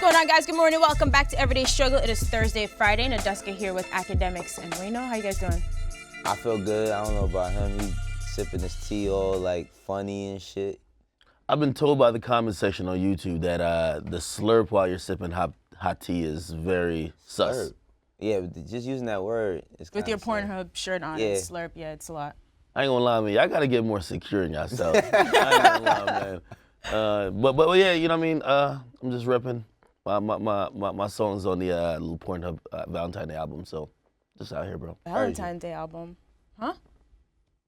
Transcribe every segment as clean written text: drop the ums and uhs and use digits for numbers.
going on, guys? Good morning. Welcome back to Everyday Struggle. It is Thursday, Friday. Nadeska here with Akademiks and Wayno. How you guys doing? I feel good. I don't know about him. He sipping his tea all like funny and shit. I've been told by the comment section on YouTube that the slurp while you're sipping hot tea is very sus. Slurp. Yeah, but just using that word is with your sad. Pornhub shirt on, Yeah. and slurp, yeah, it's a lot. I ain't gonna lie, man. Y'all gotta get more secure in yourself. I ain't gonna lie, man. But yeah, you know what I mean. I'm just repping my songs on the little Pornhub Valentine's Day album. So just out here, bro. Valentine's Day album, huh?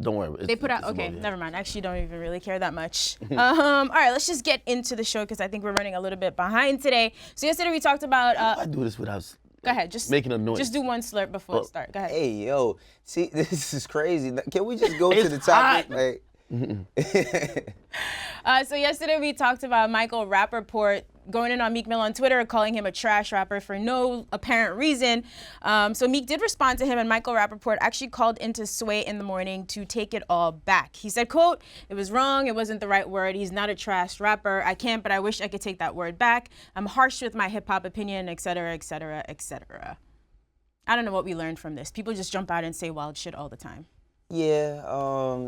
Don't worry. They put out, okay, never mind. Actually, don't even really care that much. All right, let's just get into the show because I think we're running a little bit behind today. So yesterday we talked about. I do this without. Go ahead, just making a noise. Just do one slurp before we start. Go ahead. Hey, yo, see, this is crazy. Can we just go to the topic? Like, So yesterday we talked about Michale Rapaport going in on Meek Mill on Twitter, calling him a trash rapper for no apparent reason. So Meek did respond to him, and Michale Rapaport actually called into Sway in the morning to take it all back. He said, quote, "It was wrong. It wasn't the right word. He's not a trash rapper. I can't, but I wish I could take that word back. I'm harsh with my hip hop opinion, et cetera, et cetera, et cetera." I don't know what we learned from this. People just jump out and say wild shit all the time. yeah,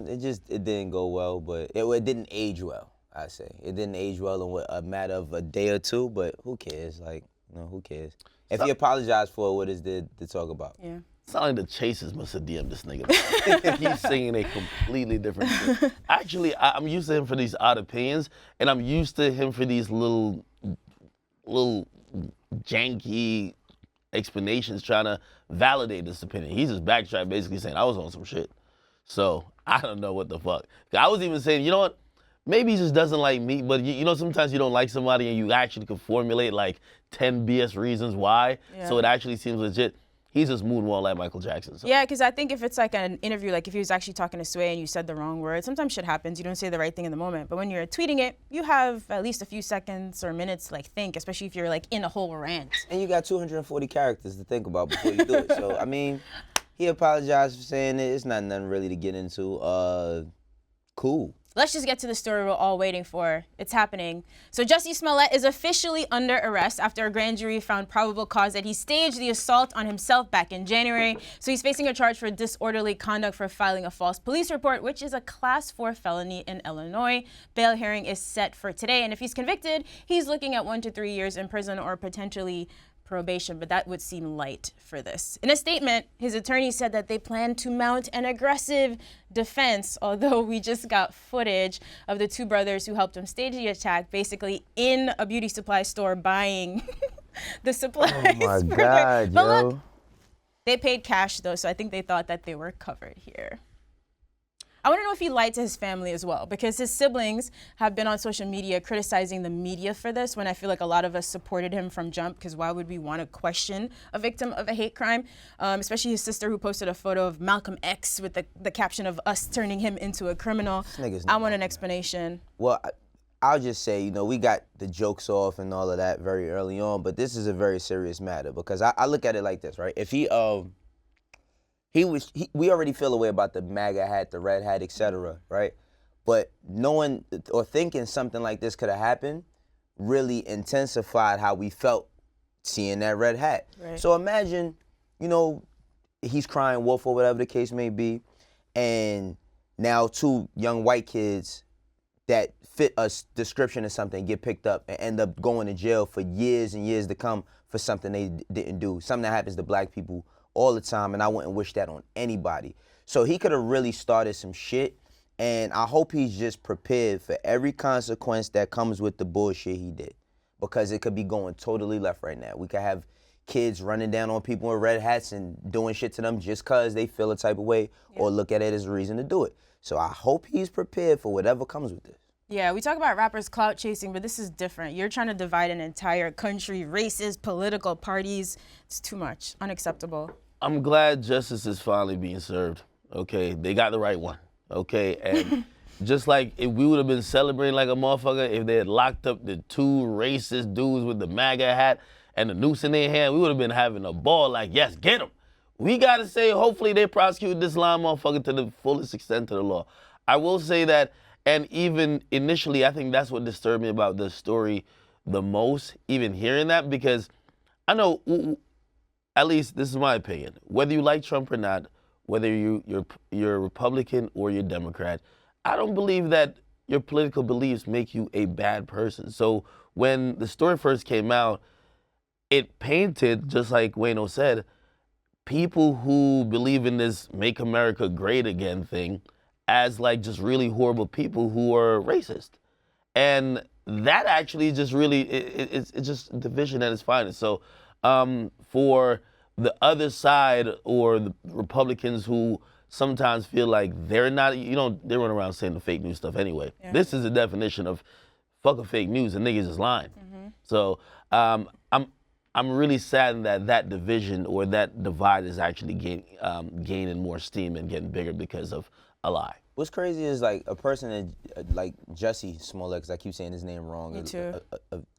it didn't go well, but it didn't age well. I say it didn't age well in a matter of a day or two, but who cares? Like, who cares? If he apologized for it, what is there to talk about? Yeah. Sound like the Chasers must have DM'd this nigga. He's singing a completely different shit. Actually, I'm used to him for these odd opinions, and I'm used to him for these little janky explanations trying to validate this opinion. He's just backtracked, basically saying, I was on some shit. So, I don't know what the fuck. I was even saying, you know what? Maybe he just doesn't like me, but you know, sometimes you don't like somebody and you actually can formulate like 10 BS reasons why, so it actually seems legit. He's just moonwalk like Michael Jackson. So. Yeah, because I think if it's like an interview, like if he was actually talking to Sway and you said the wrong word, sometimes shit happens. You don't say the right thing in the moment. But when you're tweeting it, you have at least a few seconds or minutes to like think, especially if you're like in a whole rant. And you got 240 characters to think about before you do it. So, I mean, he apologized for saying it. It's not nothing really to get into. Cool. Let's just get to the story we're all waiting for. It's happening. So Jussie Smollett is officially under arrest after a grand jury found probable cause that he staged the assault on himself back in January. So he's facing a charge for disorderly conduct for filing a false police report, which is a class 4 felony in Illinois. Bail hearing is set for today, and if he's convicted, he's looking at 1 to 3 years in prison or potentially probation, but that would seem light for this. In a statement, his attorney said that they plan to mount an aggressive defense, although we just got footage of the two brothers who helped him stage the attack, basically in a beauty supply store buying the supplies. Oh my God, But yo. look, they paid cash though, so I think they thought that they were covered here. I want to know if he lied to his family as well, because his siblings have been on social media criticizing the media for this, when I feel like a lot of us supported him from jump, because why would we want to question a victim of a hate crime? Especially his sister, who posted a photo of Malcolm X with the caption of us turning him into a criminal. I want an explanation. Well, I'll just say, we got the jokes off and all of that very early on, but this is a very serious matter, because I look at it like this, right? If we already feel a way about the MAGA hat, the red hat, etc., right? But knowing or thinking something like this could have happened really intensified how we felt seeing that red hat. Right. So imagine, he's crying wolf or whatever the case may be, and now 2 young white kids that fit a description of something get picked up and end up going to jail for years and years to come for something they didn't do, something that happens to black people all the time, and I wouldn't wish that on anybody. So he could have really started some shit, and I hope he's just prepared for every consequence that comes with the bullshit he did, because it could be going totally left right now. We could have kids running down on people in red hats and doing shit to them just because they feel a type of way or look at it as a reason to do it. So I hope he's prepared for whatever comes with this. Yeah, we talk about rappers clout chasing, but this is different. You're trying to divide an entire country, races, political parties. It's too much. Unacceptable. I'm glad justice is finally being served. Okay, they got the right one. Okay, and just like if we would have been celebrating like a motherfucker if they had locked up the 2 racist dudes with the MAGA hat and the noose in their hand, we would have been having a ball like, yes, get them. We got to say, hopefully they prosecute this lying motherfucker to the fullest extent of the law. I will say that, and even initially, I think that's what disturbed me about the story the most, even hearing that, because I know, at least this is my opinion, whether you like Trump or not, whether you're a Republican or you're Democrat, I don't believe that your political beliefs make you a bad person. So when the story first came out, it painted, just like Wayno said, people who believe in this "Make America Great Again" thing as like just really horrible people who are racist. And that actually just really, it's just division at its finest. So for the other side or the Republicans who sometimes feel like they're not, they run around saying the fake news stuff anyway. Yeah. This is the definition of fuck a fake news and niggas is lying. Mm-hmm. So I'm really saddened that division or that divide is actually gaining more steam and getting bigger because of a lie. What's crazy is like a person like Jussie Smollett, because I keep saying his name wrong. Me too.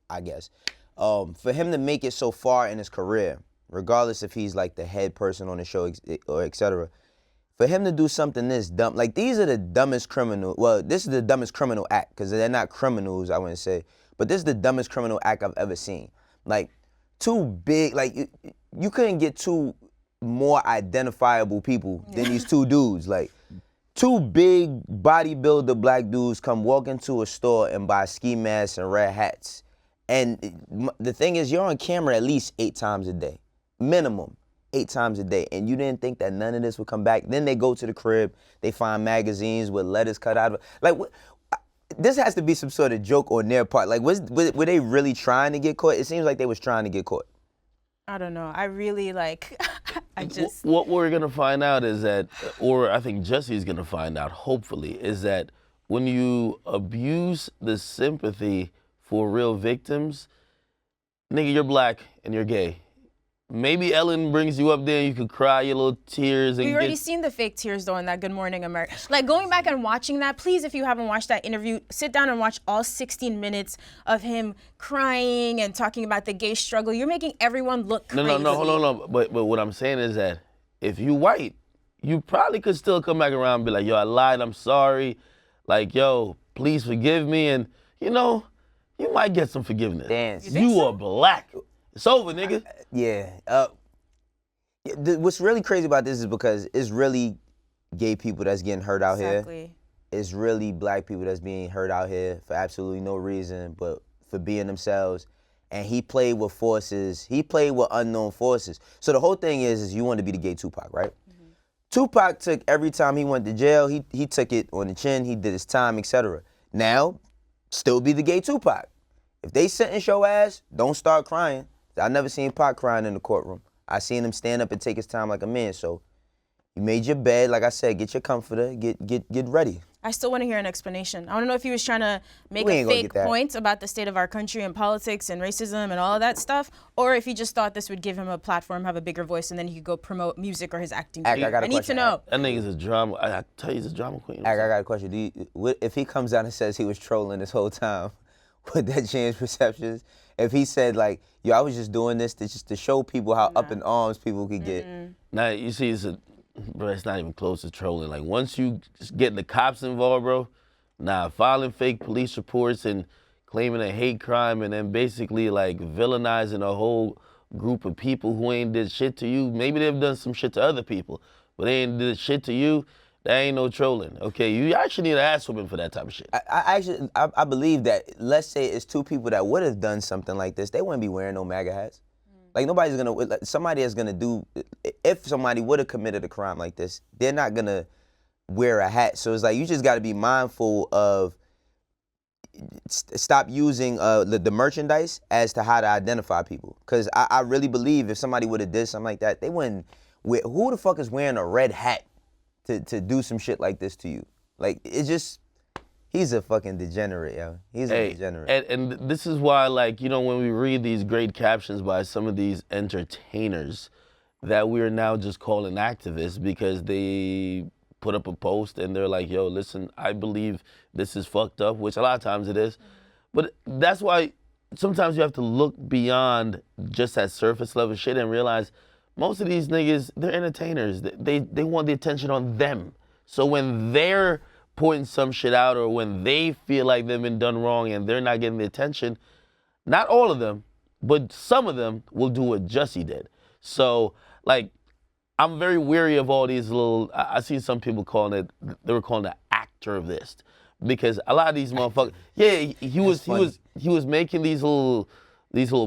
I guess. For him to make it so far in his career, regardless if he's like the head person on the show or et cetera, for him to do something this dumb, like these are the dumbest criminal. Well, this is the dumbest criminal act because they're not criminals, I wouldn't say, but this is the dumbest criminal act I've ever seen. Like two big, like you couldn't get two more identifiable people than these two dudes. Like two big bodybuilder black dudes come walk into a store and buy ski masks and red hats. And the thing is, you're on camera at least 8 times a day, minimum 8 times a day, and you didn't think that none of this would come back. Then they go to the crib, they find magazines with letters cut out of it. Like, this has to be some sort of joke on their part. Like, were they really trying to get caught? It seems like they was trying to get caught. I don't know. I really like, I just. What we're going to find out is that, or I think Jussie's going to find out, hopefully, is that when you abuse the sympathy for real victims, nigga, you're black and you're gay. Maybe Ellen brings you up there and you could cry your little tears. And We've already seen the fake tears though in that Good Morning America. Like going back and watching that, please, if you haven't watched that interview, sit down and watch all 16 minutes of him crying and talking about the gay struggle. You're making everyone look crazy. No, hold on. But what I'm saying is that if you white, you probably could still come back around and be like, yo, I lied, I'm sorry. Like, yo, please forgive me. And, you might get some forgiveness. Dance. You are black. It's over, nigga. What's really crazy about this is because it's really gay people that's getting hurt out here. It's really black people that's being hurt out here for absolutely no reason but for being themselves. And he played with forces. He played with unknown forces. So the whole thing is you want to be the gay Tupac, right? Mm-hmm. Tupac took every time he went to jail, he took it on the chin, he did his time, etc. Now, still be the gay Tupac. If they sentence your ass, don't start crying. I never seen Pac crying in the courtroom. I seen him stand up and take his time like a man. So you made your bed, like I said, get your comforter, get ready. I still want to hear an explanation. I want to know if he was trying to make a fake point about the state of our country and politics and racism and all of that stuff, or if he just thought this would give him a platform, have a bigger voice, and then he could go promote music or his acting career. I need to know. That nigga's a drama. I tell you, he's a drama queen. I got a question. If he comes out and says he was trolling this whole time, would that change perceptions? If he said like, yo, I was just doing this to show people how up in arms people could get. Now, you see, bro, it's not even close to trolling. Like, once you get the cops involved, bro, filing fake police reports and claiming a hate crime and then basically, like, villainizing a whole group of people who ain't did shit to you. Maybe they've done some shit to other people, but they ain't did shit to you. That ain't no trolling, okay? You actually need an ass whooping for that type of shit. I believe that, let's say it's two people that would have done something like this, they wouldn't be wearing no MAGA hats. Like nobody's gonna, somebody is gonna do, if somebody would have committed a crime like this, they're not gonna wear a hat. So it's like, you just gotta be mindful of, stop using the merchandise as to how to identify people. Cause I really believe if somebody would have did something like that, they wouldn't wear, who the fuck is wearing a red hat to do some shit like this to you? Like, it's just, he's a fucking degenerate, yo. He's a degenerate. And this is why, like, when we read these great captions by some of these entertainers that we're now just calling activists because they put up a post and they're like, yo, listen, I believe this is fucked up, which a lot of times it is. But that's why sometimes you have to look beyond just that surface level shit and realize most of these niggas, they're entertainers. They want the attention on them. So when they're pointing some shit out or when they feel like they've been done wrong and they're not getting the attention, not all of them, but some of them will do what Jussie did. So, like, I'm very weary of all these little, I see some people they were calling it activist. Because a lot of these motherfuckers, he was making these little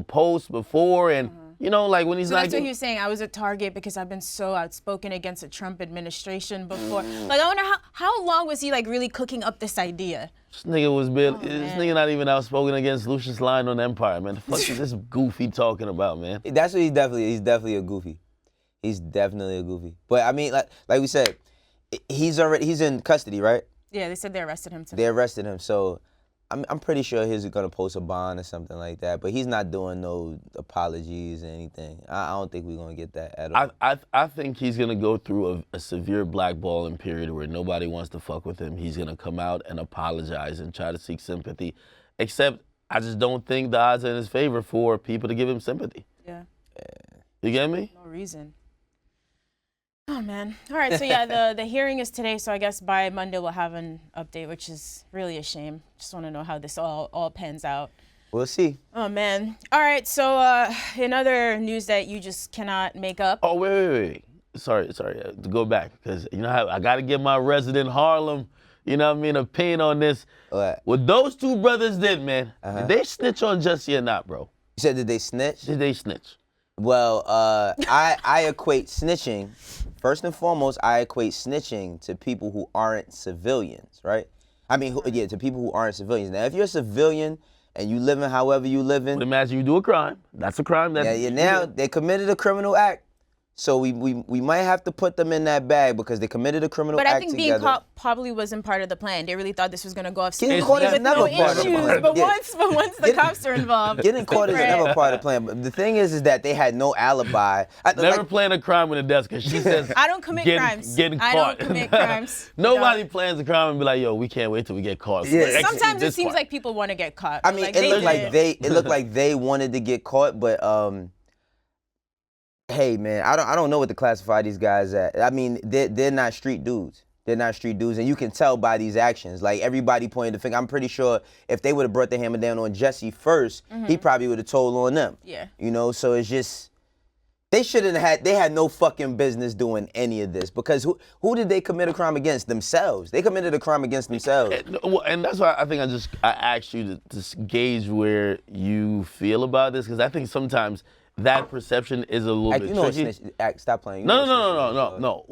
posts before, and you know, like when he's that's what he was saying. I was a target because I've been so outspoken against the Trump administration before. Like, I wonder how long was he like really cooking up this idea? This nigga not even outspoken against Lucius Lyon on Empire, man. The fuck is this goofy talking about, man? That's what he's definitely a goofy. He's definitely a goofy. But I mean, like we said, he's in custody, right? Yeah, they said they arrested him today. They arrested him, so I'm pretty sure he's gonna post a bond or something like that. But he's not doing no apologies or anything. I don't think we're gonna get that at all. I think he's gonna go through a severe blackballing period where nobody wants to fuck with him. He's gonna come out and apologize and try to seek sympathy. Except I just don't think the odds are in his favor for people to give him sympathy. Yeah. You get me? No reason. Oh, man. All right, so yeah, the hearing is today, so I guess by Monday we'll have an update, which is really a shame. Just want to know how this all pans out. We'll see. Oh, man. All right, so in other news that you just cannot make up. Oh, wait. Sorry, to go back, because you know how I got to get my resident Harlem, you know what I mean, opinion on this. What those two brothers did, man, did they snitch on Jussie or not, bro? You said, did they snitch? Did they snitch? Well, I equate snitching, first and foremost, I equate snitching to people who aren't civilians, right? I mean, to people who aren't civilians. Now, if you're a civilian and you living however you living. But imagine you do a crime. That's a crime. Now they committed a criminal act. So we might have to put them in that bag because they committed a criminal act together. But I think being caught probably wasn't part of the plan. They really thought this was going to go off Getting caught is never part of the plan. But once the cops are involved, getting caught is never part of the plan. But the thing is that they had no alibi. Never plan a crime with Nadeska. She says, I don't commit crimes. Getting caught. I don't commit crimes. Nobody plans a crime and be like, yo, we can't wait till we get caught. Yeah. Sometimes it seems like people want to get caught. I mean, it looked like they wanted to get caught, but hey, man, I don't know what to classify these guys at. I mean, they're not street dudes. They're not street dudes, and you can tell by these actions. Like, everybody pointed the finger. I'm pretty sure if they would have brought the hammer down on Jussie first, he probably would have told on them. Yeah. You know, so it's just, they had no fucking business doing any of this, because who did they commit a crime against? Themselves. They committed a crime against themselves. And that's why I think I asked you to gauge where you feel about this, because I think sometimes that perception is a little bit tricky. Stop playing. No.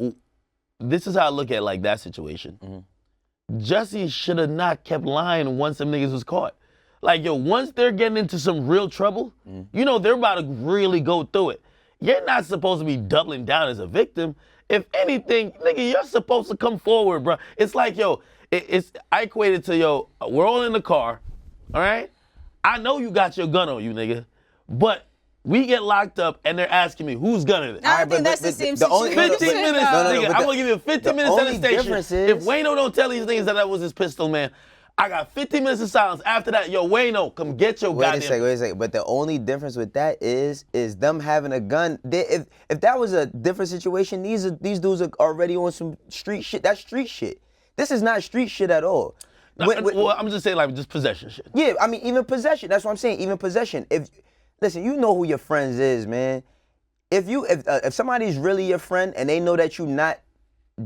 This is how I look at like that situation. Jussie should have not kept lying once them niggas was caught. Like, yo, once they're getting into some real trouble, you know they're about to really go through it. You're not supposed to be doubling down as a victim. If anything, nigga, you're supposed to come forward, bro. It's like, yo, I equate it to, yo, we're all in the car, all right? I know you got your gun on you, nigga, but we get locked up and they're asking me whose gun it is. I think that's the same situation. 15 minutes, nigga. I'm gonna give you a 15 minutes at the station. If Wayno don't tell these niggas that was his pistol, man, I got 15 minutes of silence. After that, yo, Wayno, come get your goddamn. Wait a second. But the only difference with that is them having a gun. If that was a different situation, these dudes are already on some street shit. That's street shit. This is not street shit at all. Well, I'm just saying, like, just possession shit. Yeah, I mean, even possession. That's what I'm saying. Even possession. Listen, you know who your friends is, man. If somebody's really your friend and they know that you're not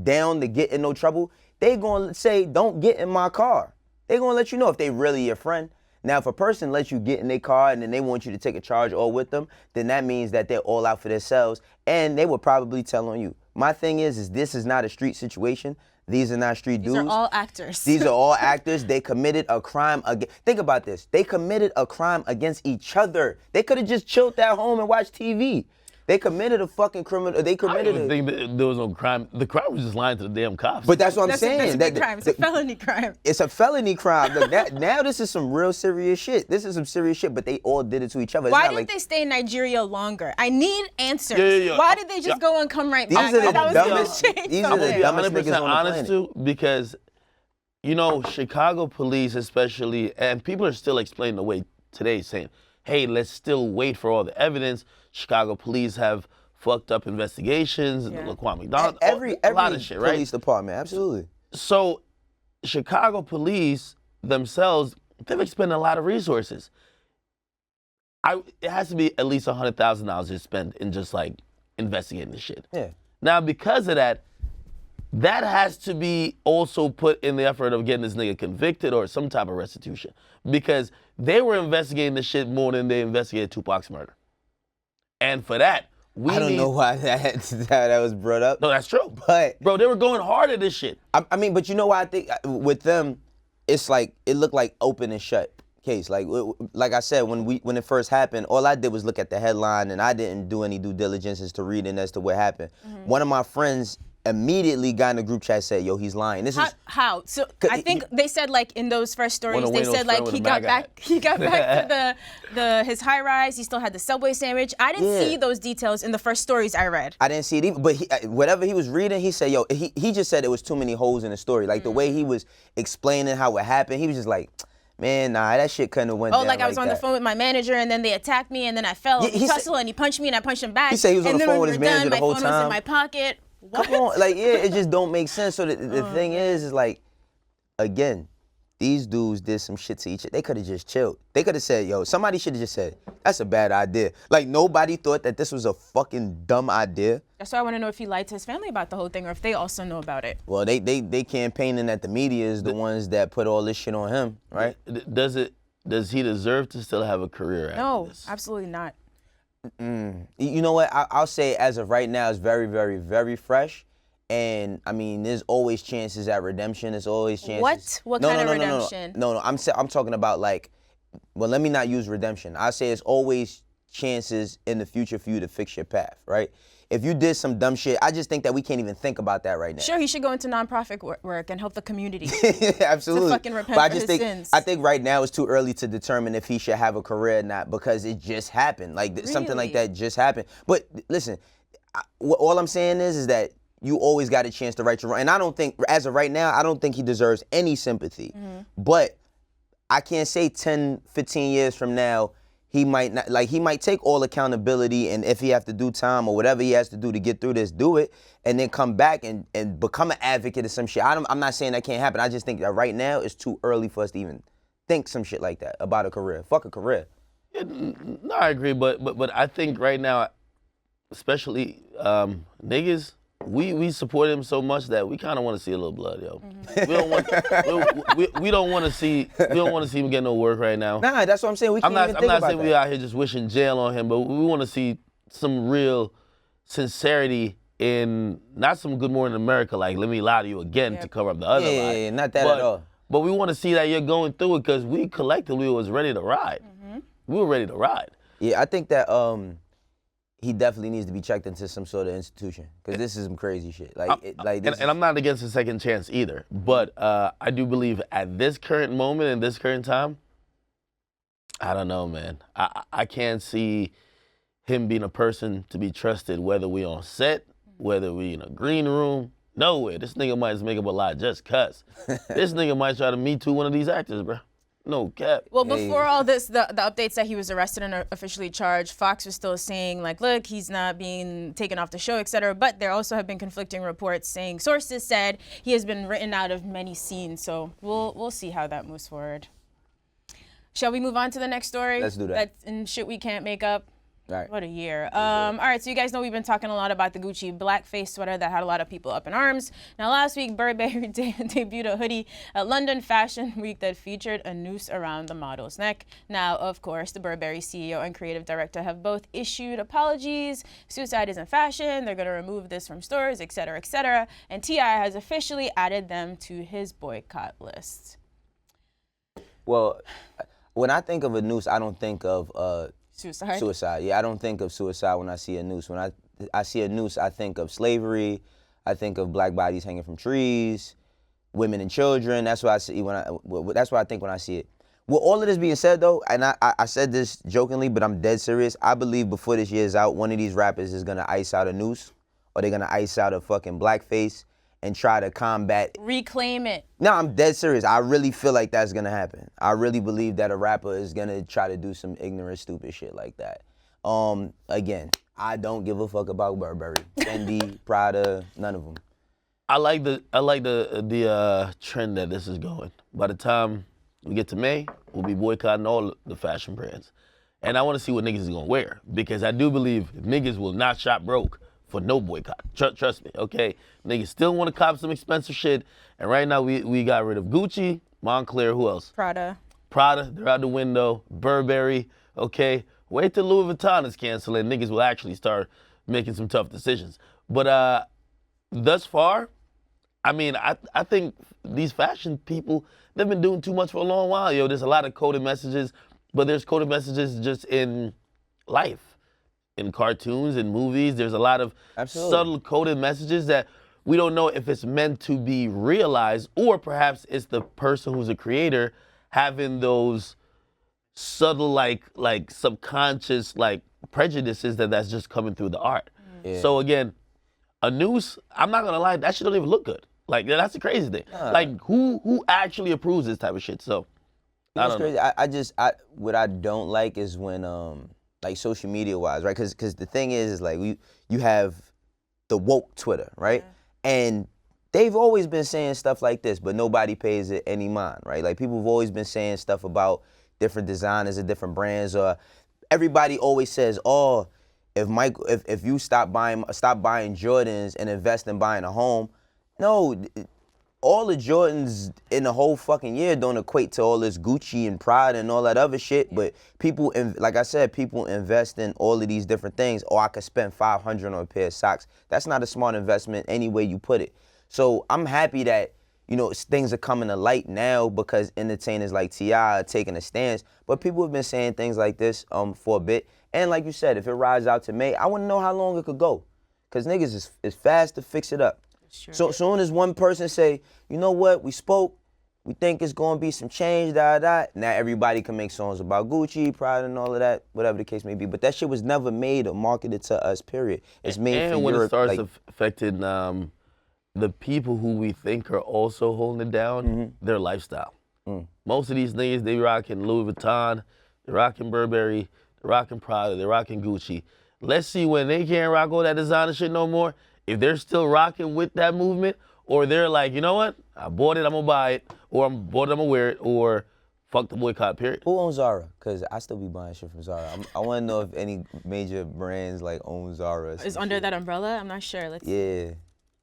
down to get in no trouble, they gonna say, don't get in my car. They gonna let you know if they really your friend. Now, if a person lets you get in their car and then they want you to take a charge all with them, then that means that they're all out for themselves and they would probably tell on you. My thing is this is not a street situation. These are not street dudes. These are all actors. These are all actors. They committed a crime against, think about this. They committed a crime against each other. They could have just chilled at home and watched TV. They committed a fucking criminal, they committed I don't think that there was no crime. The crime was just lying to the damn cops. But that's what I'm saying. That's a big crime. It's a felony crime. It's a felony crime. Look, now this is some real serious shit. This is some serious shit, but they all did it to each other. It's Why didn't they stay in Nigeria longer? I need answers. Yeah. Why did they just go and come right back? These are the dumbest niggas on the 100% planet. honest too, because, you know, Chicago police especially, and people are still explaining the way today, saying, hey, let's still wait for all the evidence. Chicago police have fucked up investigations, Laquan McDonald, every a lot of shit, right? Police department, absolutely. So Chicago police themselves, they've expended a lot of resources. It has to be at least $100,000 to spend in just like investigating this shit. Yeah. Now, because of that has to be also put in the effort of getting this nigga convicted or some type of restitution. Because they were investigating this shit more than they investigated Tupac's murder. And for that, I don't know why that was brought up. No, that's true. But bro, they were going hard at this shit. I mean, but you know why I think with them, it's like it looked like open and shut case. Like I said, when it first happened, all I did was look at the headline and I didn't do any due diligence as to reading as to what happened. One of my friends immediately got in the group chat, said, yo, he's lying. This is how? So I think they said like in those first stories, they said like he got back to his high rise. He still had the Subway sandwich. I didn't see those details in the first stories I read. I didn't see it either, but whatever he was reading, he said, yo, he just said it was too many holes in the story. Like the way he was explaining how it happened, he was just like, man, nah, that shit couldn't have went down like I was on the phone with my manager, and then they attacked me, and then I fell and he tussled, and he punched me, and I punched him back. He said he was on the phone with his manager the whole time. My phone was in my pocket. What? Come on, like, yeah, it just don't make sense. So the thing is like, again, these dudes did some shit to each other. They could have just chilled. They could have said, yo, somebody should have just said, that's a bad idea. Like, nobody thought that this was a fucking dumb idea. That's why I want to know if he lied to his family about the whole thing or if they also know about it. Well, they campaigning that the media is the ones that put all this shit on him, right? Does he deserve to still have a career after this? No, absolutely not. You know what? I'll say as of right now, it's very, very, very fresh. And I mean, there's always chances at redemption. There's always chances. What kind of redemption? No. I'm talking about like, well, let me not use redemption. I say it's always chances in the future for you to fix your path, right? If you did some dumb shit, I just think that we can't even think about that right now. Sure, he should go into nonprofit work and help the community. Absolutely. To fucking repent for his sins. I think right now it's too early to determine if he should have a career or not because it just happened. Like something like that just happened. But listen, all I'm saying is that you always got a chance to right your wrong. And I don't think, as of right now, I don't think he deserves any sympathy. But I can't say 10, 15 years from now, he might not, like, he might take all accountability, and if he have to do time or whatever he has to do to get through this, do it, and then come back and become an advocate of some shit. I'm not saying that can't happen. I just think that right now it's too early for us to even think some shit like that about a career. Fuck a career. Yeah, no, I agree, but I think right now, especially niggas, we support him so much that we kind of want to see a little blood, yo. We don't want to see him get no work right now. Nah, that's what I'm saying. I'm not saying we out here just wishing jail on him, but we want to see some real sincerity in not some Good Morning America, like let me lie to you again to cover up the other lie. Yeah, not that at all. But we want to see that you're going through it because we collectively was ready to ride. We were ready to ride. Yeah, I think that he definitely needs to be checked into some sort of institution because this is some crazy shit. And I'm not against a second chance either, but I do believe at this current moment and this current time, I don't know, man. I can't see him being a person to be trusted, whether we on set, whether we in a green room, nowhere. This nigga might just make up a lie just cuss. This nigga might try to Me Too one of these actors, bro. No cap. Well, before all this, the updates that he was arrested and officially charged, Fox was still saying, like, look, he's not being taken off the show, et cetera. But there also have been conflicting reports saying sources said he has been written out of many scenes. So we'll see how that moves forward. Shall we move on to the next story? Let's do that. That's in shit we can't make up. Right. What a year. All right, so you guys know we've been talking a lot about the Gucci blackface sweater that had a lot of people up in arms. Now, last week, Burberry debuted a hoodie at London Fashion Week that featured a noose around the model's neck. Now, of course, the Burberry CEO and creative director have both issued apologies. Suicide isn't fashion. They're going to remove this from stores, et cetera, et cetera. And T.I. has officially added them to his boycott list. Well, when I think of a noose, I don't think of Suicide. Yeah, I don't think of suicide when I see a noose. When I see a noose, I think of slavery. I think of black bodies hanging from trees, women and children. That's what I see that's what I think when I see it. With all of this being said, though, and I said this jokingly, but I'm dead serious. I believe before this year's out, one of these rappers is gonna ice out a noose, or they're gonna ice out a fucking blackface and try to combat. Reclaim it. No, I'm dead serious. I really feel like that's gonna happen. I really believe that a rapper is gonna try to do some ignorant, stupid shit like that. Again, I don't give a fuck about Burberry, Fendi, Prada, none of them. I like the trend that this is going. By the time we get to May, we'll be boycotting all the fashion brands. And I want to see what niggas is gonna wear, because I do believe niggas will not shop broke for no boycott. Trust me, okay? Niggas still want to cop some expensive shit, and right now we got rid of Gucci, Moncler, who else? Prada, they're out the window. Burberry, okay? Wait till Louis Vuitton is canceling. Niggas will actually start making some tough decisions. But thus far, I mean, I think these fashion people, they've been doing too much for a long while. Yo, there's a lot of coded messages, but there's coded messages just in life, in cartoons, in movies. There's a lot of subtle coded messages that we don't know if it's meant to be realized, or perhaps it's the person who's a creator having those subtle, like subconscious, like prejudices that's just coming through the art. Yeah. So again, a noose, I'm not gonna lie, that shit don't even look good. Like, that's the crazy thing. Like, who actually approves this type of shit? So, I don't know. I what I don't like is when, like, social media wise, right? Because the thing is like, you have the woke Twitter, right? Yeah. And they've always been saying stuff like this, but nobody pays it any mind, right? Like, people have always been saying stuff about different designers and different brands, or everybody always says, oh, if you stop buying Jordans and invest in buying a home. No, all the Jordans in the whole fucking year don't equate to all this Gucci and Prada and all that other shit. But people, like I said, people invest in all of these different things. Oh, I could spend $500 on a pair of socks. That's not a smart investment any way you put it. So I'm happy that, you know, things are coming to light now because entertainers like T.I. are taking a stance. But people have been saying things like this for a bit. And like you said, if it rides out to May, I want to know how long it could go. Because niggas is fast to fix it up. Sure. So soon as one person say, you know what, we spoke, we think it's gonna be some change, now everybody can make songs about Gucci, Prada, and all of that, whatever the case may be. But that shit was never made or marketed to us, period. It's made for Europe. And when it starts affecting the people who we think are also holding it down, their lifestyle. Most of these niggas, they rocking Louis Vuitton, they rocking Burberry, they rocking Prada, they rocking Gucci. Let's see when they can't rock all that designer shit no more, if they're still rocking with that movement, or they're like, you know what, I bought it, I'm gonna buy it, or I'm bought it, I'm gonna wear it, or fuck the boycott, period. Who owns Zara? Because I still be buying shit from Zara. I want to know if any major brands like own Zara. Is under that umbrella? I'm not sure. Let's see.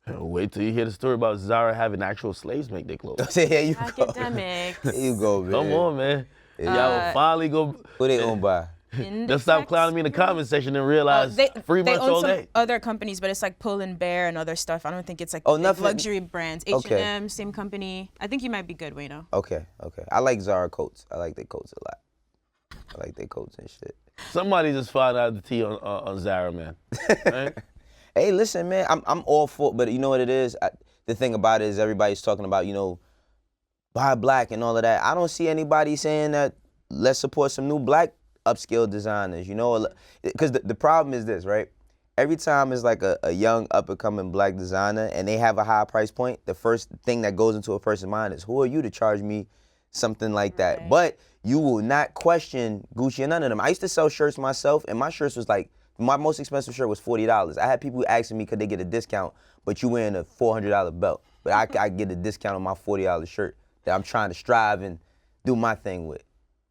Wait till you hear the story about Zara having actual slaves make their clothes. Here you go. Akademiks. There you go, man. Come on, man. Y'all will finally go. Who they owned by? They'll stop clowning me in the comment section and realize free months all day. They own some other companies, but it's like Pull and Bear and other stuff. I don't think it's like luxury brands. H&M, same company. I think you might be good, Wayno. Okay. I like Zara coats. I like their coats a lot. I like their coats and shit. Somebody just found out the tea on Zara, man. Right? Hey, listen, man, I'm all for, but you know what it is? The thing about it is everybody's talking about, you know, buy black and all of that. I don't see anybody saying that let's support some new black upscale designers, you know? Because the problem is this, right? Every time it's like a young up-and-coming black designer and they have a high price point, the first thing that goes into a person's mind is, who are you to charge me something like that? Right. But you will not question Gucci and none of them. I used to sell shirts myself, and my shirts was like, my most expensive shirt was $40. I had people asking me could they get a discount, but you wearing a $400 belt. But I get a discount on my $40 shirt that I'm trying to strive and do my thing with.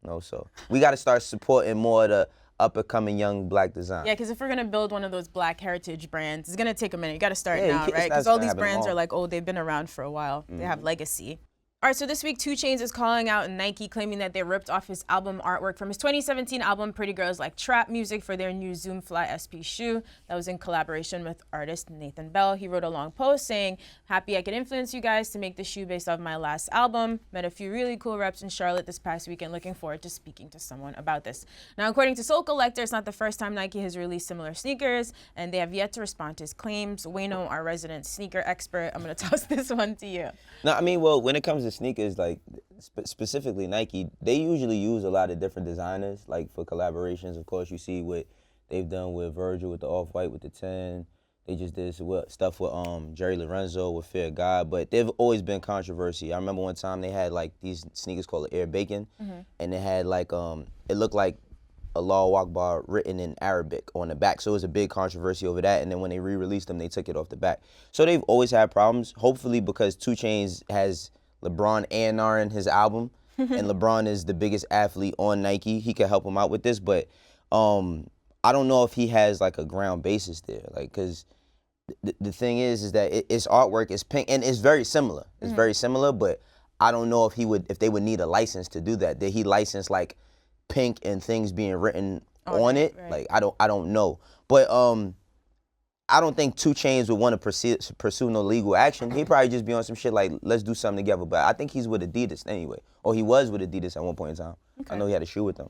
You know, so we got to start supporting more of the up-and-coming young black design. Yeah, because if we're going to build one of those black heritage brands, it's going to take a minute. You got to start now, right? Because all these brands are like, oh, they've been around for a while. They have legacy. All right, so this week, 2 Chainz is calling out Nike, claiming that they ripped off his album artwork from his 2017 album, Pretty Girls Like Trap Music, for their new Zoom Fly SP shoe that was in collaboration with artist Nathan Bell. He wrote a long post saying, happy I could influence you guys to make the shoe based off my last album. Met a few really cool reps in Charlotte this past weekend. Looking forward to speaking to someone about this. Now, according to Soul Collector, it's not the first time Nike has released similar sneakers, and they have yet to respond to his claims. Wayno, our resident sneaker expert, I'm going to toss this one to you. No, I mean, well, when it comes to sneakers, like specifically Nike, they usually use a lot of different designers, like for collaborations. Of course, you see what they've done with Virgil with the Off-White with the 10. They just did stuff with Jerry Lorenzo with Fear God, but they've always been controversy. I remember one time they had like these sneakers called Air Bacon, and it had like it looked like Allahu Akbar written in Arabic on the back. So it was a big controversy over that. And then when they re-released them, they took it off the back. So they've always had problems. Hopefully, because 2 Chainz has LeBron A&R in his album, and LeBron is the biggest athlete on Nike. He could help him out with this, but I don't know if he has like a ground basis there, like because the thing is that it's artwork, it's pink, and it's very similar. It's very similar, but I don't know if they would need a license to do that. Did he license like pink and things being written on it? Right. Like I don't know, but I don't think 2 Chainz would want to pursue no legal action. He'd probably just be on some shit like, let's do something together. But I think he's with Adidas anyway, or he was with Adidas at one point in time. Okay. I know he had a shoe with them.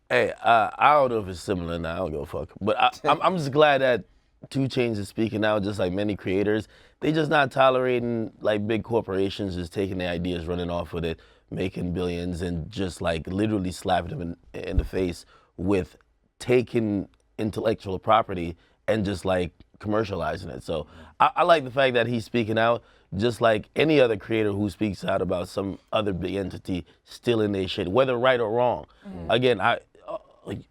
Hey, I don't know if it's similar now. I don't give a fuck. But I'm just glad that 2 Chainz is speaking out, just like many creators. They just not tolerating like big corporations just taking their ideas, running off with it, making billions, and just like literally slapping them in the face with taking intellectual property and just like commercializing it. So I like the fact that he's speaking out, just like any other creator who speaks out about some other big entity stealing their shit, whether right or wrong. Again,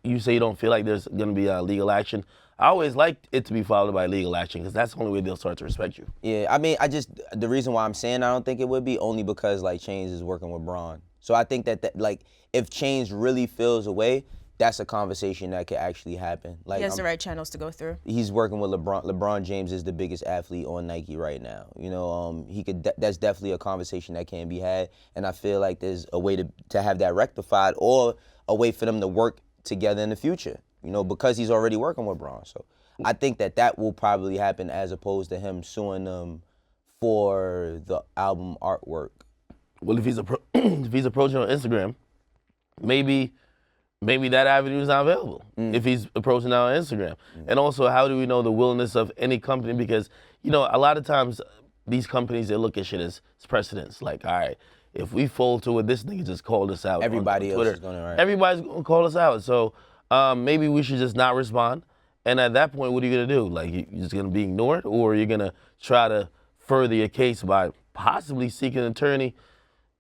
you say you don't feel like there's gonna be legal action. I always like it to be followed by legal action because that's the only way they'll start to respect you. Yeah, I mean, the reason why I'm saying I don't think it would be only because like Chainz is working with Braun. So I think that like if Chainz really feels away, that's a conversation that could actually happen. Like, he has the right channels to go through. He's working with LeBron. LeBron James is the biggest athlete on Nike right now. You know, that's definitely a conversation that can be had, and I feel like there's a way to have that rectified, or a way for them to work together in the future. You know, because he's already working with Braun. So I think that will probably happen as opposed to him suing them for the album artwork. Well, if he's approaching on Instagram, maybe that avenue is not available if he's approaching now on Instagram. And also, how do we know the willingness of any company? Because, you know, a lot of times these companies, they look at shit as precedents. Like, all right, if we fold to it, this nigga just called us out. Everybody on Twitter. Else is going to, right? Everybody's going to call us out. So maybe we should just not respond. And at that point, what are you going to do? Like, you're just going to be ignored, or you're going to try to further your case by possibly seeking an attorney,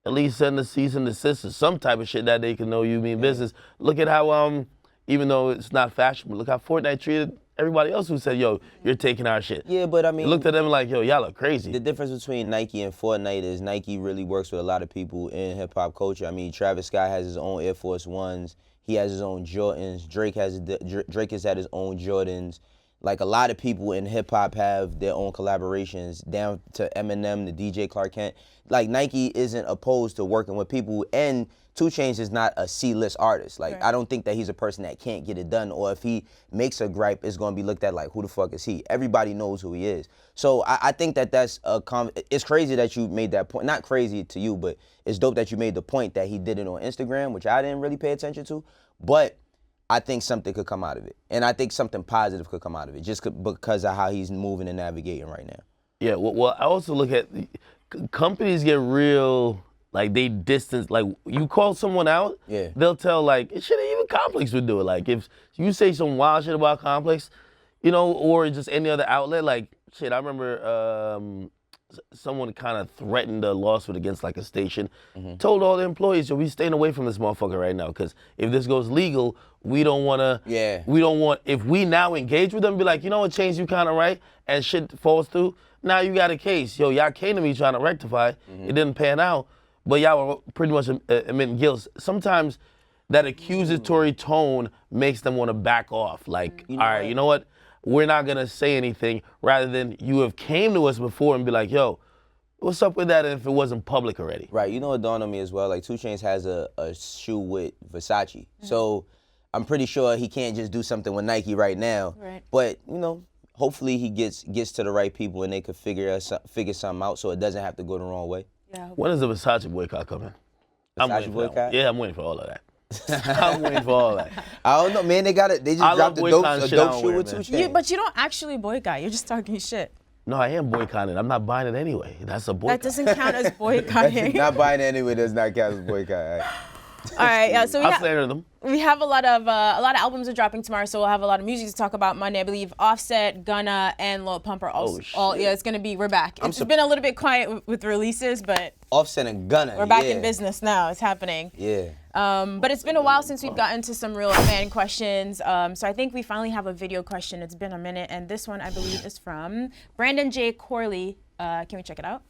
at least send a cease and desist or some type of shit that they can know you mean business. Look at how, even though it's not fashionable, look how Fortnite treated everybody else who said, yo, you're taking our shit. Yeah, but I mean, looked at them like, yo, y'all look crazy. The difference between Nike and Fortnite is Nike really works with a lot of people in hip hop culture. I mean, Travis Scott has his own Air Force Ones. He has his own Jordans. Drake has had his own Jordans. Like, a lot of people in hip hop have their own collaborations, down to Eminem, the DJ Clark Kent. Like, Nike isn't opposed to working with people, and 2 Chainz is not a C-list artist. Like, right. I don't think that he's a person that can't get it done, or if he makes a gripe, it's gonna be looked at like, who the fuck is he? Everybody knows who he is. So I think that that's it's crazy that you made that point. Not crazy to you, but it's dope that you made the point that he did it on Instagram, which I didn't really pay attention to. But I think something could come out of it. And I think something positive could come out of it, just because of how he's moving and navigating right now. Yeah, well, I also look at companies get real, like, they distance, like, you call someone out, they'll tell, like, it shouldn't even Complex would do it. Like, if you say some wild shit about Complex, you know, or just any other outlet, like, shit, I remember someone kind of threatened a lawsuit against like a station, told all the employees, yo, we staying away from this motherfucker right now, because if this goes legal, we don't want to, if we now engage with them, be like, you know what, Chainz, you kind of right, and shit falls through, now you got a case. Yo, y'all came to me trying to rectify, it didn't pan out, but y'all were pretty much admitting guilt. Sometimes that accusatory tone makes them want to back off, like, all right, you know what? We're not gonna say anything, rather than you have came to us before and be like, yo, what's up with that if it wasn't public already? Right, you know what dawned on me as well, like 2 Chainz has a shoe with Versace. So I'm pretty sure he can't just do something with Nike right now. Right. But, you know, hopefully he gets to the right people and they could figure something out so it doesn't have to go the wrong way. Yeah. When is the Versace boycott coming? Versace boycott? Yeah, I'm waiting for all of that. I'm waiting for all that. I don't know, man. They got it. They just dropped a dope shoe with 2 Chainz. But you don't actually boycott. You're just talking shit. No, I am boycotting. I'm not buying it anyway. That's a boycott. That doesn't count as boycotting. Not buying it anyway does not count as boycott. All right, yeah. So we have a lot of albums are dropping tomorrow, so we'll have a lot of music to talk about Monday. I believe Offset, Gunna, and Lil Pump are all it's gonna be. We're back. It's been a little bit quiet with releases, but Offset and Gunna. We're back in business now. It's happening. Yeah. But it's been a while since we've gotten to some real fan questions. So I think we finally have a video question. It's been a minute, and this one I believe is from Brandon J. Corley. Can we check it out?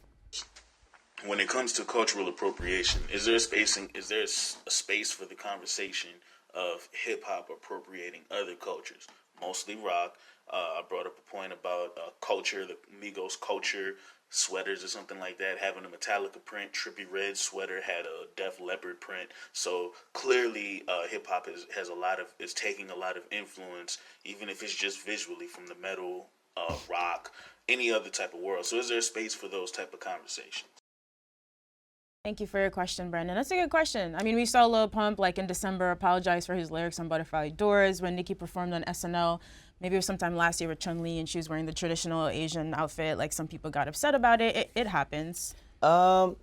when it comes to cultural appropriation, is there a space for the conversation of hip hop appropriating other cultures, mostly rock? I brought up a point about culture, the Migos culture, sweaters or something like that, having a Metallica print. Trippie Redd's sweater had a Def Leppard print. So clearly, hip hop is taking a lot of influence, even if it's just visually, from the metal, rock, any other type of world. So is there a space for those type of conversations? Thank you for your question, Brandon. That's a good question. I mean, we saw Lil Pump, like in December, apologize for his lyrics on Butterfly Doors when Nicki performed on SNL. Maybe it was sometime last year with Chun-Li and she was wearing the traditional Asian outfit. Like, some people got upset about it. It happens. I'm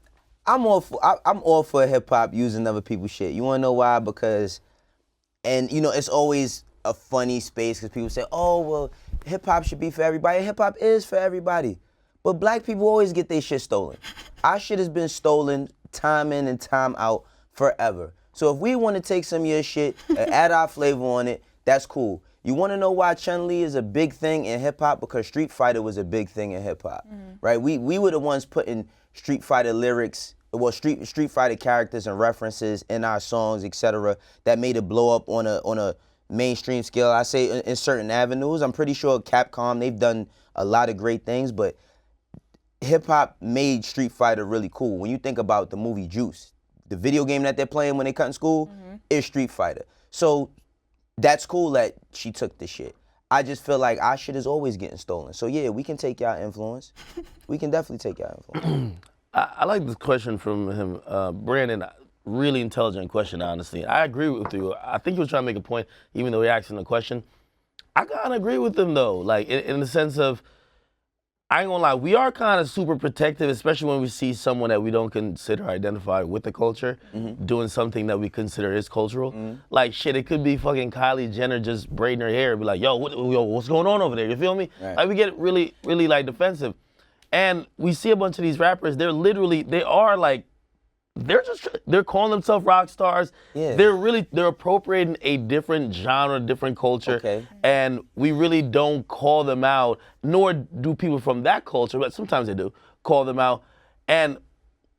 all for hip hop using other people's shit. You wanna know why? Because, and you know, it's always a funny space because people say, oh, well, hip hop should be for everybody. Hip hop is for everybody. But black people always get their shit stolen. Our shit has been stolen time in and time out forever. So if we want to take some of your shit and add our flavor on it, that's cool. You want to know why Chun-Li is a big thing in hip hop? Because Street Fighter was a big thing in hip hop, right? We were the ones putting Street Fighter lyrics, well, Street Fighter characters and references in our songs, etc. That made it blow up on a mainstream scale. I say in certain avenues. I'm pretty sure Capcom, they've done a lot of great things, but hip-hop made Street Fighter really cool. When you think about the movie Juice, the video game that they're playing when they cut in school is Street Fighter. So that's cool that she took the shit. I just feel like our shit is always getting stolen. So yeah, we can take y'all influence. We can definitely take y'all influence. I like this question from him. Brandon, really intelligent question, honestly. I agree with you. I think he was trying to make a point, even though he asked him the question. I kind of agree with him, though, like in the sense of, I ain't gonna lie, we are kind of super protective, especially when we see someone that we don't consider identify with the culture doing something that we consider is cultural. Like, shit, it could be fucking Kylie Jenner just braiding her hair and be like, yo, what's going on over there? You feel me? Right. Like, we get really, really, like, defensive. And we see a bunch of these rappers, they're calling themselves rock stars. Yeah. They're appropriating a different genre, different culture. Okay. And we really don't call them out, nor do people from that culture, but sometimes they do, call them out. And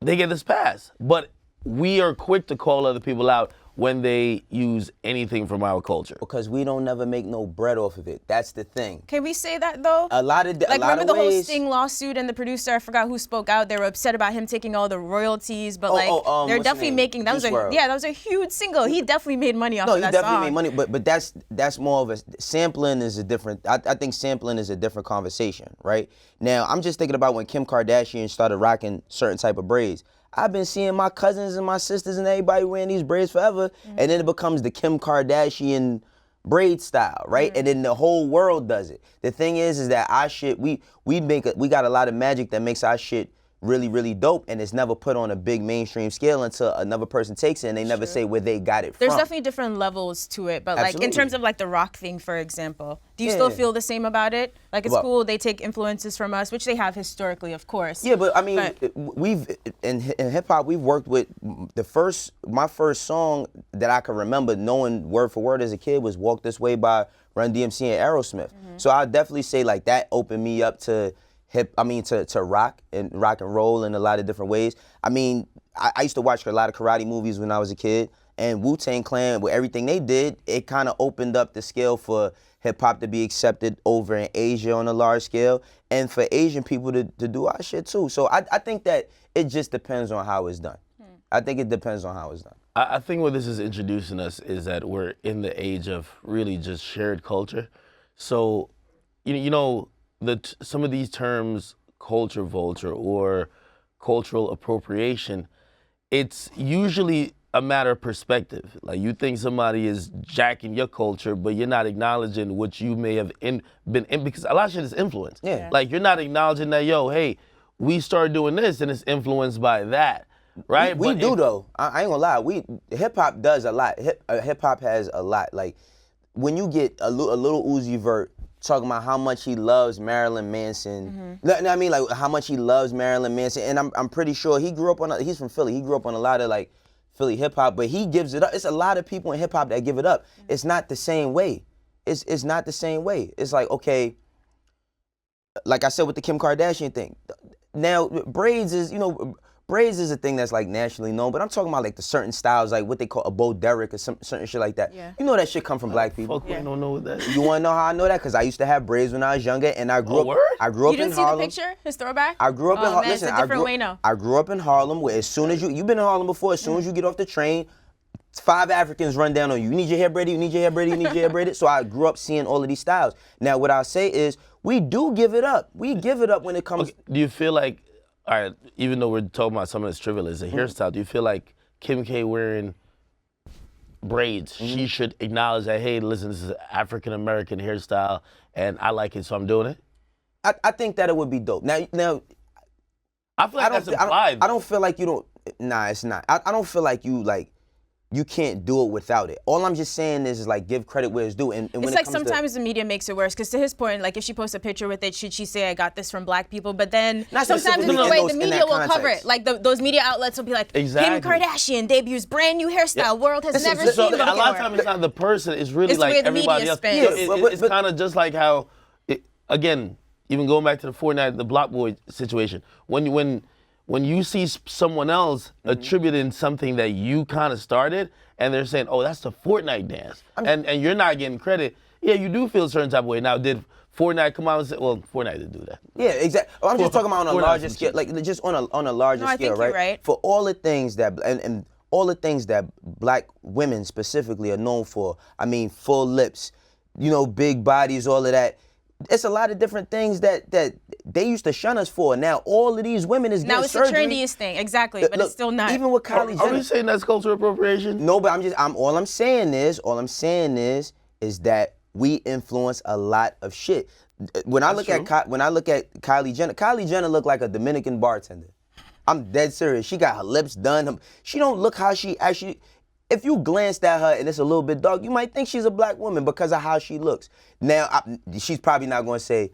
they get this pass. But we are quick to call other people out when they use anything from our culture. Because we don't never make no bread off of it. That's the thing. Can we say that, though? Remember the whole Sting lawsuit and the producer, I forgot who spoke out, they were upset about him taking all the royalties, but they're definitely making, that was a huge single. He definitely made money off of that song. No, he definitely made money, but that's more of a, sampling is a different, I think sampling is a different conversation, right? Now, I'm just thinking about when Kim Kardashian started rocking certain type of braids. I've been seeing my cousins and my sisters and everybody wearing these braids forever, and then it becomes the Kim Kardashian braid style, right? And then the whole world does it. The thing is that our shit, we got a lot of magic that makes our shit really, really dope, and it's never put on a big mainstream scale until another person takes it and they never say where they got it from. There's definitely different levels to it, but like in terms of like the rock thing, for example, do you still feel the same about it? Like, it's cool, they take influences from us, which they have historically, of course. Yeah, but I mean, we've, in hip hop, we've worked with, my first song that I can remember knowing word for word as a kid was Walk This Way by Run DMC and Aerosmith. So I'd definitely say like that opened me up to to rock and roll in a lot of different ways. I mean, I used to watch a lot of karate movies when I was a kid, and Wu-Tang Clan, with everything they did, it kind of opened up the scale for hip-hop to be accepted over in Asia on a large scale, and for Asian people to do our shit too. So I think that it just depends on how it's done. I think it depends on how it's done. I think what this is introducing us is that we're in the age of really just shared culture. So, you know, some of these terms, culture vulture or cultural appropriation, it's usually a matter of perspective. Like, you think somebody is jacking your culture, but you're not acknowledging what you may have been in, because a lot of shit is influenced. Yeah. Like, you're not acknowledging that, yo, hey, we started doing this and it's influenced by that, right? We do though. I ain't gonna lie. Hip hop does a lot. Hip hop has a lot. Like, when you get a little Uzi Vert talking about how much he loves Marilyn Manson. I mean, like, how much he loves Marilyn Manson, and I'm pretty sure he grew up on. He's from Philly. He grew up on a lot of like Philly hip hop, but he gives it up. It's a lot of people in hip hop that give it up. It's not the same way. It's not the same way. It's like, okay, like I said with the Kim Kardashian thing. Now braids is, braids is a thing that's like nationally known, but I'm talking about like the certain styles, like what they call a Bo Derek or some certain shit like that. Yeah. You know that shit come from black people. Fuck, we don't know what that is. You wanna know how I know that? Cause I used to have braids when I was younger, and I grew up. word? I grew up You in didn't see Harlem. the picture? His throwback? I grew up in Harlem. Man, it's a different Wayno. I grew up in Harlem, where as soon as you've been in Harlem before, as soon as you get off the train, 5 Africans run down on you. You need your hair braided, you need your hair braided, you need your hair braided. So I grew up seeing all of these styles. Now what I'll say is, we do give it up. We give it up when it comes. Okay, do you feel like, all right, even though we're talking about something that's trivial as a hairstyle, do you feel like Kim K wearing braids, she should acknowledge that, hey, listen, this is an African-American hairstyle, and I like it, so I'm doing it? I think that it would be dope. Now I feel like that's implied. I don't feel like you don't. Nah, it's not. I don't feel like you can't do it without it. All I'm just saying is like give credit where it's due. And when It's it like comes sometimes the media makes it worse, because to his point, like if she posts a picture with it, should she say I got this from black people? But then Not sometimes it's specifically the in way those- the in media that will cover context. it. Like those media outlets will be like, Exactly. Kim Kardashian debuts brand new hairstyle. World has Listen, never so seen A lot before. of times it's not the person, it's really It's the way like the everybody media else. spins. Yeah, but- it's kind of just like how, again, even going back to the Fortnite, the Block Boy situation, when you see someone else attributing something that you kind of started, and they're saying, oh, that's the Fortnite dance, and you're not getting credit, yeah, you do feel a certain type of way. Now, did Fortnite come out and say, well, Fortnite didn't do that. Yeah, exactly. I'm just talking about on a We're not larger some scale, shit. like just on a larger No, I scale, think you're right. For all the things that and all the things that black women specifically are known for. I mean, full lips, big bodies, all of that. It's a lot of different things that they used to shun us for. Now all of these women is Now getting it's surgery. the trendiest thing, exactly, but Look, it's still not. Even with Kylie Are Jenner. we saying that's cultural appropriation? No, but all I'm saying is that we influence a lot of shit. When I look at Kylie Jenner look like a Dominican bartender. I'm dead serious. She got her lips done. She don't look how she actually. If you glanced at her and it's a little bit dark, you might think she's a black woman because of how she looks. Now, she's probably not going to say,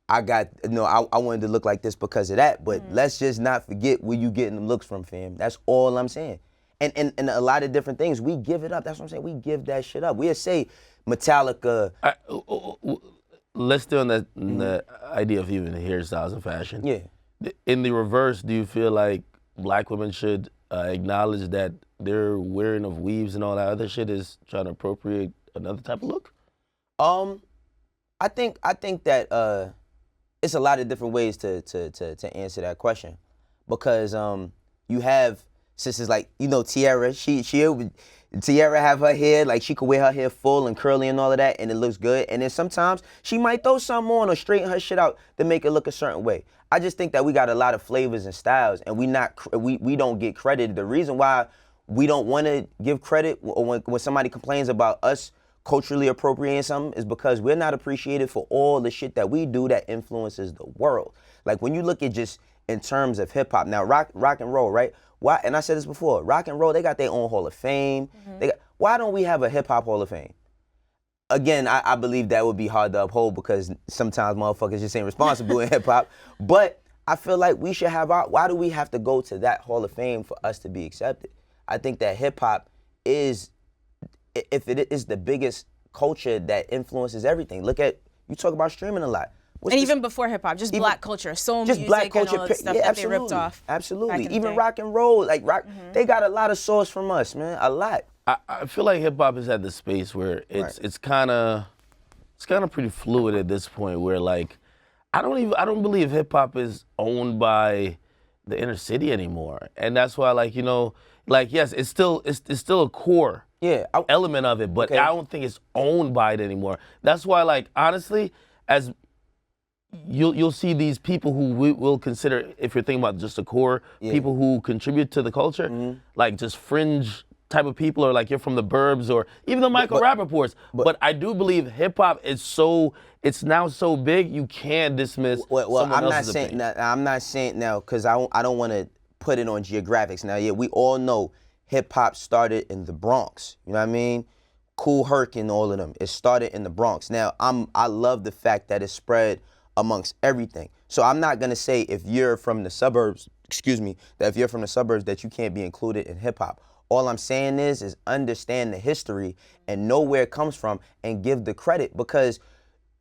I wanted to look like this because of that. But let's just not forget where you getting them looks from, fam. That's all I'm saying. And a lot of different things, we give it up. That's what I'm saying. We give that shit up. We'll say Metallica. Let's stay on the idea of even hairstyles and fashion. Yeah. In the reverse, do you feel like black women should acknowledge that their wearing of weaves and all that other shit is trying to appropriate another type of look? I think that it's a lot of different ways to answer that question, because you have sisters like Tiara. Tiara have her hair like she could wear her hair full and curly and all of that, and it looks good. And then sometimes she might throw something on or straighten her shit out to make it look a certain way. I just think that we got a lot of flavors and styles, and we don't get credit. The reason why we don't want to give credit when somebody complains about us culturally appropriating something is because we're not appreciated for all the shit that we do that influences the world. Like when you look at just in terms of hip hop, now rock and roll, right? Why? And I said this before, rock and roll, they got their own Hall of Fame. Why don't we have a hip hop Hall of Fame? Again, I believe that would be hard to uphold because sometimes motherfuckers just ain't responsible in hip hop. But I feel like we should have why do we have to go to that Hall of Fame for us to be accepted? I think that hip hop is, if it is the biggest culture that influences everything. You talk about streaming a lot. And even before hip hop, just black culture, soul music, black culture, and all that stuff that they ripped off. Absolutely. Even rock and roll, like rock, they got a lot of source from us, man. A lot. I feel like hip hop is at the space where it's kind of pretty fluid at this point. Where like I don't believe hip hop is owned by the inner city anymore, and that's why yes, it's still a core element of it, but I don't think it's owned by it anymore. That's why honestly, as you'll see these people who we will consider, if you're thinking about just the core, people who contribute to the culture, like just fringe type of people, or like you're from the burbs, or even the Michale Rapaports. But I do believe hip hop is it's now so big you can't dismiss someone else's opinion. I'm not saying now because I don't want to put it on geographics. Now, we all know hip hop started in the Bronx. You know what I mean? Kool Herc and all of them. It started in the Bronx. Now, I love the fact that it spread amongst everything. So I'm not gonna say if you're from the suburbs, that you can't be included in hip hop. All I'm saying is understand the history and know where it comes from and give the credit, because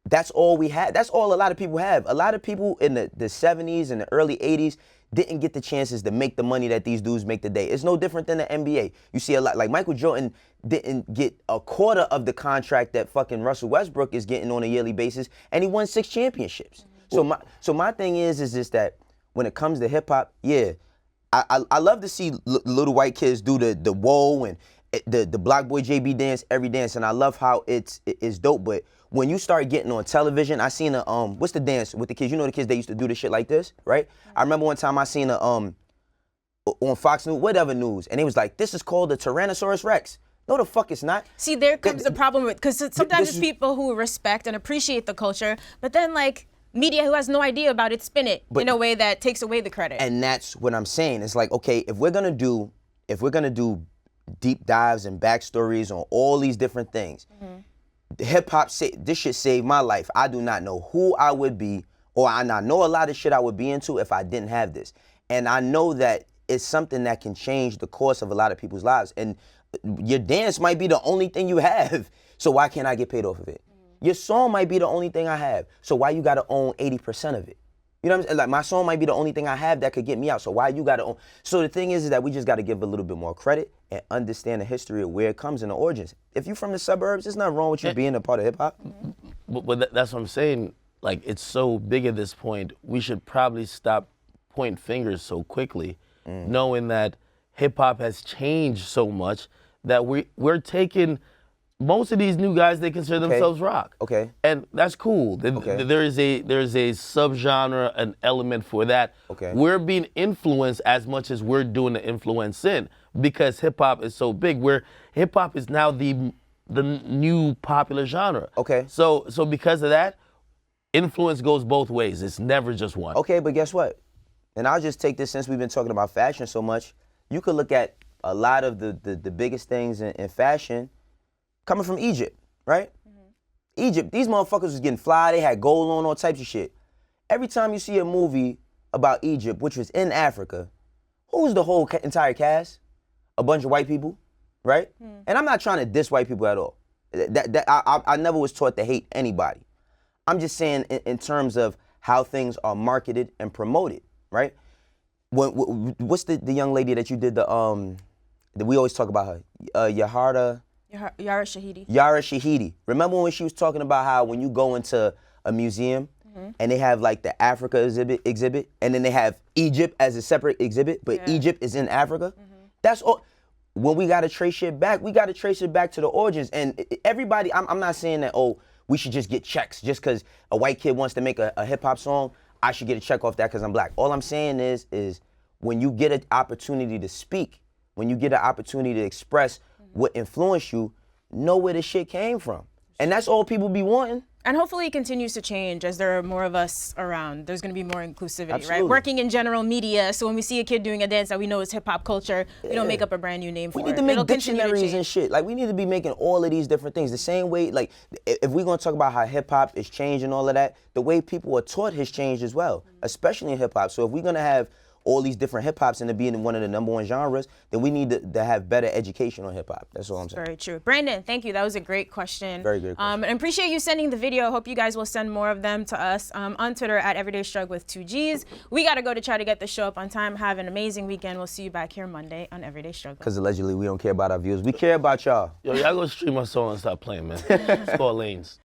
that's all we had. That's all a lot of people have. A lot of people in the 70s and the early 80s didn't get the chances to make the money that these dudes make today. It's no different than the NBA. You see a lot, like Michael Jordan didn't get a quarter of the contract that fucking Russell Westbrook is getting on a yearly basis, and he won 6 championships. So my thing is just that when it comes to hip hop, yeah, I love to see little white kids do the whoa and the Block Boy JB dance, every dance, and I love how it's dope. But when you start getting on television, I seen a what's the dance with the kids? You know the kids, they used to do the shit like this, right? I remember one time I seen a on Fox News, whatever news, and it was like, this is called the Tyrannosaurus Rex. No, the fuck it's not. See, there comes the problem with, because sometimes it's people who respect and appreciate the culture, but then like media who has no idea about it spin it in a way that takes away the credit. And that's what I'm saying. It's like, okay, if we're gonna do deep dives and backstories on all these different things, hip hop, this shit saved my life. I do not know who I would be, or I know a lot of shit I would be into if I didn't have this. And I know that it's something that can change the course of a lot of people's lives. And your dance might be the only thing you have, so why can't I get paid off of it? Your song might be the only thing I have, so why you gotta own 80% of it? You know what I'm saying? Like, my song might be the only thing I have that could get me out, so why you gotta own? So the thing is that we just gotta give a little bit more credit and understand the history of where it comes in the origins. If you're from the suburbs, there's nothing wrong with you being a part of hip hop. But that's what I'm saying. Like, it's so big at this point, we should probably stop pointing fingers so quickly, knowing that hip hop has changed so much that we're taking most of these new guys, they consider themselves rock. Okay. And that's cool. There's a subgenre, an element for that. Okay. We're being influenced as much as we're doing the influence in, because hip hop is so big. Where hip hop is now the new popular genre. Okay. So because of that, influence goes both ways. It's never just one. Okay, but guess what? And I'll just take this, since we've been talking about fashion so much, you could look at a lot of the biggest things in fashion coming from Egypt, right? Egypt, these motherfuckers was getting fly, they had gold on, all types of shit. Every time you see a movie about Egypt, which was in Africa, who's the whole entire cast? A bunch of white people, right? And I'm not trying to diss white people at all. I never was taught to hate anybody. I'm just saying in terms of how things are marketed and promoted, right? What's the young lady that you did that we always talk about her? Yara Shahidi. Yara Shahidi. Remember when she was talking about how when you go into a museum and they have like the Africa exhibit and then they have Egypt as a separate exhibit, but Egypt is in Africa? That's all. When we gotta trace shit back, we gotta trace it back to the origins. And everybody, I'm not saying that, oh, we should just get checks just because a white kid wants to make a hip hop song, I should get a check off that because I'm black. All I'm saying is when you get an opportunity to speak, when you get an opportunity to express what influenced you, know where the shit came from. And that's all people be wanting. And hopefully it continues to change as there are more of us around. There's going to be more inclusivity, Absolutely. right? Working in general media, so when we see a kid doing a dance that we know is hip-hop culture, we don't make up a brand new name for it. We need to make dictionaries and shit. Like, we need to be making all of these different things. The same way, like, if we're going to talk about how hip-hop is changing and all of that, the way people are taught has changed as well, especially in hip-hop. So if we're going to have all these different hip-hops and to be in one of the #1 genres, then we need to have better education on hip-hop. That's all I'm saying. Very true. Brandon, thank you. That was a great question. Very good question. And I appreciate you sending the video. I hope you guys will send more of them to us on Twitter at EverydayStrugg with 2 Gs. We got to go to try to get the show up on time. Have an amazing weekend. We'll see you back here Monday on Everyday Struggle. Because allegedly we don't care about our viewers. We care about y'all. Yo, y'all go stream my song and stop playing, man. It's called Lanes.